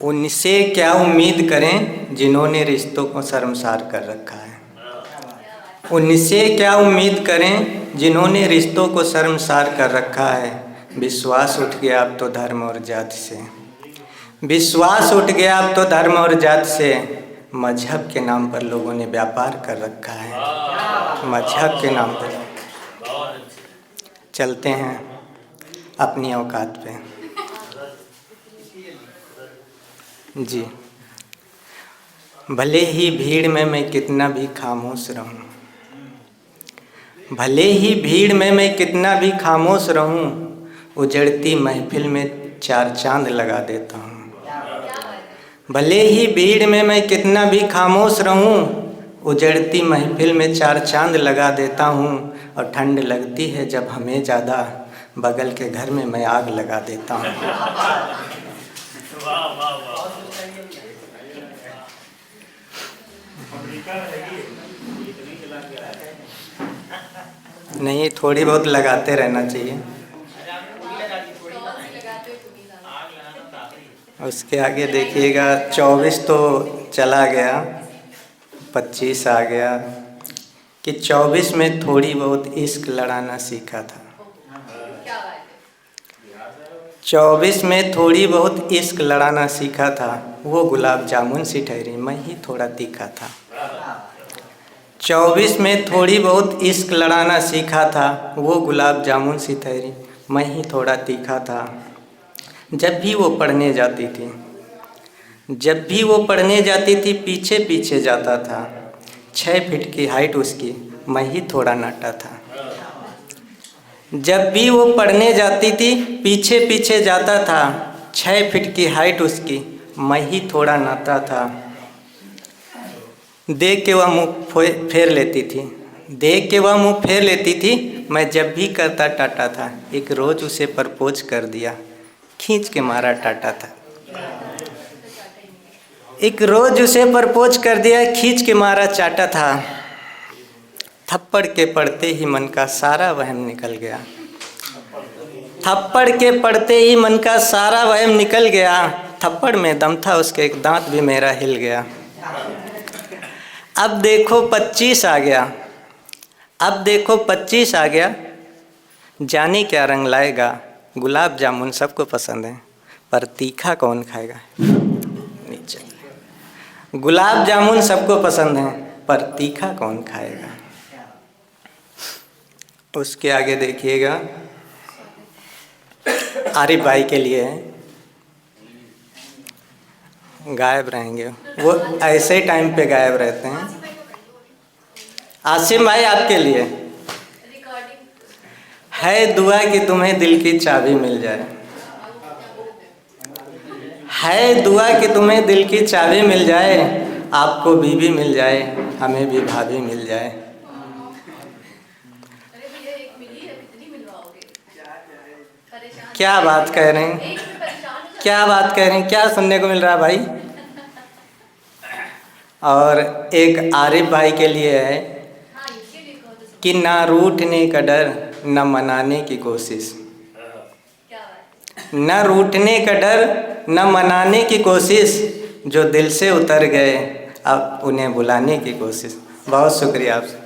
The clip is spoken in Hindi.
उनसे क्या उम्मीद करें जिन्होंने रिश्तों को शर्मसार कर रखा है। उनसे क्या उम्मीद करें जिन्होंने रिश्तों को शर्मसार कर रखा है। विश्वास उठ गया अब तो धर्म और जात से। विश्वास उठ गया अब तो धर्म और जात से। मजहब के नाम पर लोगों ने व्यापार कर रखा है। मजहब के नाम पर चलते हैं अपनी औकात पे। जी, भले ही भीड़ में मैं कितना भी खामोश रहूं, भले ही भीड़ में मैं कितना भी खामोश रहूं, उजड़ती महफिल में चार चांद लगा देता हूं। भले ही भीड़ में मैं कितना भी खामोश रहूं, उजड़ती महफिल में चार चांद लगा देता हूं। और ठंड लगती है जब हमें ज़्यादा, बगल के घर में मैं आग लगा देता हूं। नहीं, थोड़ी बहुत लगाते रहना चाहिए। उसके आगे देखिएगा 24 तो चला गया, 25 आ गया कि 24 में थोड़ी बहुत इश्क लड़ाना सीखा था। 24 में थोड़ी बहुत इश्क लड़ाना सीखा था। वो गुलाब जामुन सी ठहरी, मैं ही थोड़ा तीखा था। 24 में थोड़ी बहुत इश्क लड़ाना सीखा था। वो गुलाब जामुन सी ठहरी, मैं ही थोड़ा तीखा था। जब भी वो पढ़ने जाती थी, जब भी वो पढ़ने जाती थी, पीछे पीछे जाता था। 6 फीट की हाइट उसकी, मैं ही थोड़ा नाटा था। जब भी वो पढ़ने जाती थी, पीछे पीछे जाता था। 6 फीट की हाइट उसकी, मैं ही थोड़ा नाटा था। देख के वह मुँह फेर लेती थी, देख के वह मुँह फेर लेती थी। मैं जब भी करता टाटा था। एक रोज़ उसे प्रपोज कर दिया, खींच के मारा टाटा था। एक रोज़ उसे प्रपोज कर दिया, खींच के मारा चाटा था। थप्पड़ के पड़ते ही मन का सारा वहम निकल गया। थप्पड़ के पड़ते ही मन का सारा वहम निकल गया। थप्पड़ में दम था उसके, एक दांत भी मेरा हिल गया। अब देखो 25 आ गया, अब देखो 25 आ गया। जाने क्या रंग लाएगा। गुलाब जामुन सबको पसंद है, पर तीखा कौन खाएगा। नीचे गुलाब जामुन सबको पसंद है, पर तीखा कौन खाएगा। उसके आगे देखिएगा, आरिफ भाई के लिए है। गायब रहेंगे वो, ऐसे टाइम पे गायब रहते हैं। आसिम भाई आपके लिए है दुआ कि तुम्हें दिल की चाबी मिल जाए। है दुआ कि तुम्हें दिल की चाबी मिल जाए। आपको बीवी मिल जाए, हमें भी भाभी मिल जाए। क्या बात कह रहे हैं, क्या बात कह रहे हैं, क्या सुनने को मिल रहा है भाई। और एक आरिफ भाई के लिए है कि ना रूठने का डर, न मनाने की कोशिश। न रूठने का डर, न मनाने की कोशिश। जो दिल से उतर गए, अब उन्हें बुलाने की कोशिश। बहुत शुक्रिया आपसे।